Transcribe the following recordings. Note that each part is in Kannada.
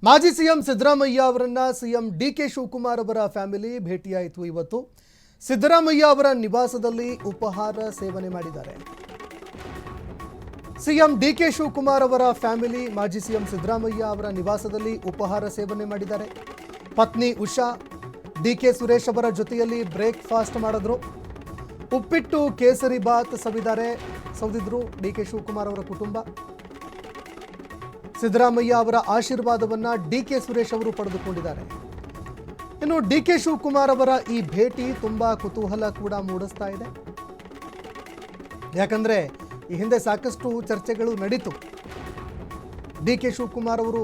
ಮಾಜಿ ಸಿಎಂ ಸಿದ್ದರಾಮಯ್ಯ ಅವರನ್ನ ಸಿಎಂ ಡಿಕೆ ಶಿವಕುಮಾರ್ ಅವರ ಫ್ಯಾಮಿಲಿ ಭೇಟಿಯಾಯಿತು. ಇವತ್ತು ಸಿದ್ದರಾಮಯ್ಯ ಅವರ ನಿವಾಸದಲ್ಲಿ ಉಪಹಾರ ಸೇವನೆ ಮಾಡಿದ್ದಾರೆ. ಸಿಎಂ ಡಿಕೆ ಶಿವಕುಮಾರ್ ಅವರ ಫ್ಯಾಮಿಲಿ ಮಾಜಿ ಸಿಎಂ ಸಿದ್ದರಾಮಯ್ಯ ಅವರ ನಿವಾಸದಲ್ಲಿ ಉಪಹಾರ ಸೇವನೆ ಮಾಡಿದ್ದಾರೆ. ಪತ್ನಿ ಉಷಾ ಡಿಕೆ ಸುರೇಶ್ ಅವರ ಜೊತೆಯಲ್ಲಿ ಬ್ರೇಕ್ಫಾಸ್ಟ್ ಮಾಡಿದ್ರು. ಉಪ್ಪಿಟ್ಟು ಕೇಸರಿ ಬಾತ್ ಸವಿದಿದ್ರು ಡಿಕೆ ಶಿವಕುಮಾರ್ ಅವರ ಕುಟುಂಬ. ಸಿದ್ದರಾಮಯ್ಯ ಅವರ ಆಶೀರ್ವಾದವನ್ನ ಡಿಕೆ ಸುರೇಶ್ ಅವರು ಪಡೆದುಕೊಂಡಿದ್ದಾರೆ. ಇನ್ನು ಡಿಕೆ ಶಿವಕುಮಾರ್ ಅವರ ಈ ಭೇಟಿ ತುಂಬಾ ಕುತೂಹಲ ಕೂಡ ಮೂಡಿಸ್ತಾ ಇದೆ. ಯಾಕಂದ್ರೆ ಈ ಹಿಂದೆ ಸಾಕಷ್ಟು ಚರ್ಚೆಗಳು ನಡೀತು. ಡಿಕೆ ಶಿವಕುಮಾರ್ ಅವರು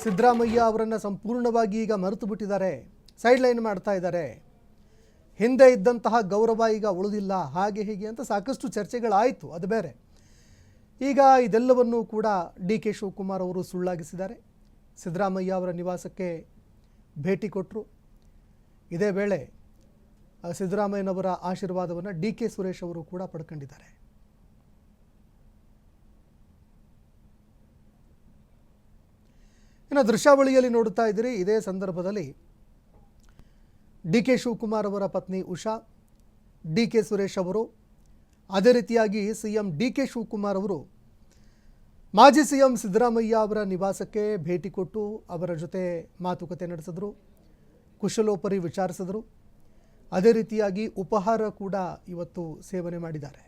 ಸಿದ್ದರಾಮಯ್ಯ ಅವರನ್ನ ಸಂಪೂರ್ಣವಾಗಿ ಈಗ ಮರೆತು ಬಿಟ್ಟಿದ್ದಾರೆ, ಸೈಡ್ ಲೈನ್ ಮಾಡ್ತಾ ಇದ್ದಾರೆ, ಹಿಂದೆ ಇದ್ದಂತಹ ಗೌರವ ಈಗ ಉಳಿದಿಲ್ಲ, ಹಾಗೆ ಹೀಗೆ ಅಂತ ಸಾಕಷ್ಟು ಚರ್ಚೆಗಳಾಯಿತು. ಅದು ಬೇರೆ. ಈಗ ಇದೆಲ್ಲವನ್ನೂ ಕೂಡ ಡಿಕೆ ಶಿವಕುಮಾರ್ ಅವರು ಸುಳ್ಳಾಗಿಸಿದ್ದಾರೆ. ಸಿದ್ದರಾಮಯ್ಯ ಅವರ ನಿವಾಸಕ್ಕೆ ಭೇಟಿ ಕೊಟ್ಟರು. ಇದೇ ವೇಳೆ ಸಿದ್ದರಾಮಯ್ಯನವರ ಆಶೀರ್ವಾದವನ್ನು ಡಿಕೆ ಸುರೇಶ್ ಅವರು ಕೂಡ ಪಡ್ಕೊಂಡಿದ್ದಾರೆ. ಇನ್ನು ದೃಶ್ಯಾವಳಿಯಲ್ಲಿ ನೋಡುತ್ತಾ ಇದ್ದೀರಿ. ಇದೇ ಸಂದರ್ಭದಲ್ಲಿ ಡಿಕೆ ಶಿವಕುಮಾರ್ ಅವರ ಪತ್ನಿ ಉಷಾ, ಡಿಕೆ ಸುರೇಶ್ ಅವರು, ಅದೇ ರೀತಿಯಾಗಿ ಸಿಎಂ ಡಿಕೆ ಶಿವಕುಮಾರ್ ಅವರು ಮಾಜಿ ಸಿಎಂ ಸಿದ್ದರಾಮಯ್ಯ ಅವರ ನಿವಾಸಕ್ಕೆ ಭೇಟಿ ಕೊಟ್ಟು ಅವರ ಜೊತೆ ಮಾತುಕತೆ ನಡೆಸಿದ್ರು, ಕುಶಲೋಪರಿ ವಿಚಾರಿಸಿದ್ರು. ಅದೇ ರೀತಿಯಾಗಿ ಉಪಹಾರ ಕೂಡ ಇವತ್ತು ಸೇವನೆ ಮಾಡಿದ್ದಾರೆ.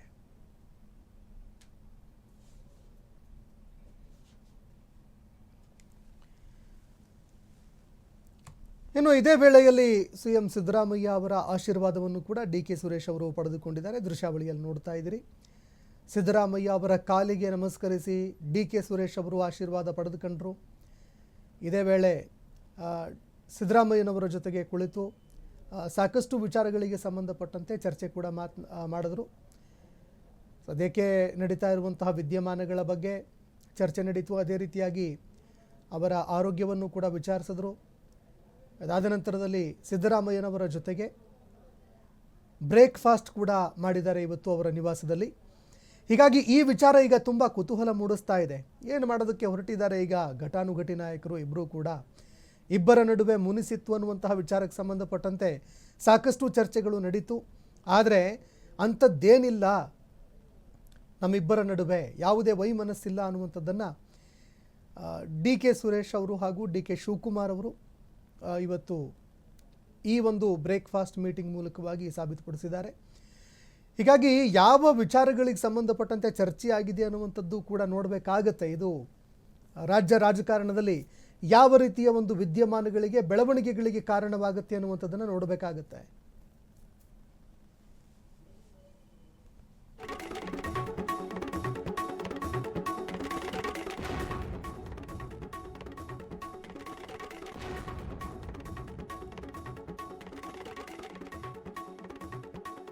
ಇನ್ನು ಇದೇ ವೇಳೆಯಲ್ಲಿ ಸಿಎಂ ಸಿದ್ದರಾಮಯ್ಯ ಅವರ ಆಶೀರ್ವಾದವನ್ನು ಕೂಡ ಡಿಕೆ ಸುರೇಶ್ ಅವರು ಪಡೆದುಕೊಂಡಿದ್ದಾರೆ. ದೃಶ್ಯಾವಳಿಯಲ್ಲಿ ನೋಡ್ತಾ ಇದ್ದೀರಿ. ಸಿದ್ದರಾಮಯ್ಯ ಅವರ ಕಾಲಿಗೆ ನಮಸ್ಕರಿಸಿ ಡಿಕೆ ಸುರೇಶ್ ಅವರು ಆಶೀರ್ವಾದ ಪಡೆದುಕೊಂಡರು. ಇದೇ ವೇಳೆ ಸಿದ್ದರಾಮಯ್ಯನವರ ಜೊತೆಗೆ ಕುಳಿತು ಸಾಕಷ್ಟು ವಿಚಾರಗಳಿಗೆ ಸಂಬಂಧಪಟ್ಟಂತೆ ಚರ್ಚೆ ಕೂಡ ಮಾಡಿದ್ರು. ಸದ್ಯಕ್ಕೆ ನಡೀತಾ ಇರುವಂತಹ ವಿದ್ಯಮಾನಗಳ ಬಗ್ಗೆ ಚರ್ಚೆ ನಡೀತು. ಅದೇ ರೀತಿಯಾಗಿ ಅವರ ಆರೋಗ್ಯವನ್ನು ಕೂಡ ವಿಚಾರಿಸಿದ್ರು. ಅದಾದ ನಂತರದಲ್ಲಿ ಸಿದ್ದರಾಮಯ್ಯನವರ ಜೊತೆಗೆ ಬ್ರೇಕ್ಫಾಸ್ಟ್ ಕೂಡ ಮಾಡಿದ್ದಾರೆ ಇವತ್ತು ಅವರ ನಿವಾಸದಲ್ಲಿ. ಹೀಗಾಗಿ ಈ ವಿಚಾರ ಈಗ ತುಂಬ ಕುತೂಹಲ ಮೂಡಿಸ್ತಾ ಇದೆ. ಏನು ಮಾಡೋದಕ್ಕೆ ಹೊರಟಿದ್ದಾರೆ ಈಗ ಘಟಾನುಘಟಿ ನಾಯಕರು ಇಬ್ಬರೂ ಕೂಡ? ಇಬ್ಬರ ನಡುವೆ ಮುನಿಸಿತ್ತು ಅನ್ನುವಂತಹ ವಿಚಾರಕ್ಕೆ ಸಂಬಂಧಪಟ್ಟಂತೆ ಸಾಕಷ್ಟು ಚರ್ಚೆಗಳು ನಡೀತು. ಆದರೆ ಅಂಥದ್ದೇನಿಲ್ಲ, ನಮ್ಮಿಬ್ಬರ ನಡುವೆ ಯಾವುದೇ ವೈಮನಸ್ಸಿಲ್ಲ ಅನ್ನುವಂಥದ್ದನ್ನು ಡಿ ಕೆ ಸುರೇಶ್ ಅವರು ಹಾಗೂ ಡಿ ಕೆ ಶಿವಕುಮಾರ್ ಅವರು ಇವತ್ತು ಈ ಒಂದು ಬ್ರೇಕ್ಫಾಸ್ಟ್ ಮೀಟಿಂಗ್ ಮೂಲಕವಾಗಿ ಸಾಬೀತುಪಡಿಸಿದ್ದಾರೆ. ಹೀಗಾಗಿ ಯಾವ ವಿಚಾರಗಳಿಗೆ ಸಂಬಂಧಪಟ್ಟಂತೆ ಚರ್ಚೆ ಆಗಿದೆ ಅನ್ನುವಂಥದ್ದು ಕೂಡ ನೋಡಬೇಕಾಗತ್ತೆ. ಇದು ರಾಜ್ಯ ರಾಜಕಾರಣದಲ್ಲಿ ಯಾವ ರೀತಿಯ ಒಂದು ವಿದ್ಯಮಾನಗಳಿಗೆ, ಬೆಳವಣಿಗೆಗಳಿಗೆ ಕಾರಣವಾಗುತ್ತೆ ಅನ್ನುವಂಥದ್ದನ್ನು ನೋಡಬೇಕಾಗತ್ತೆ.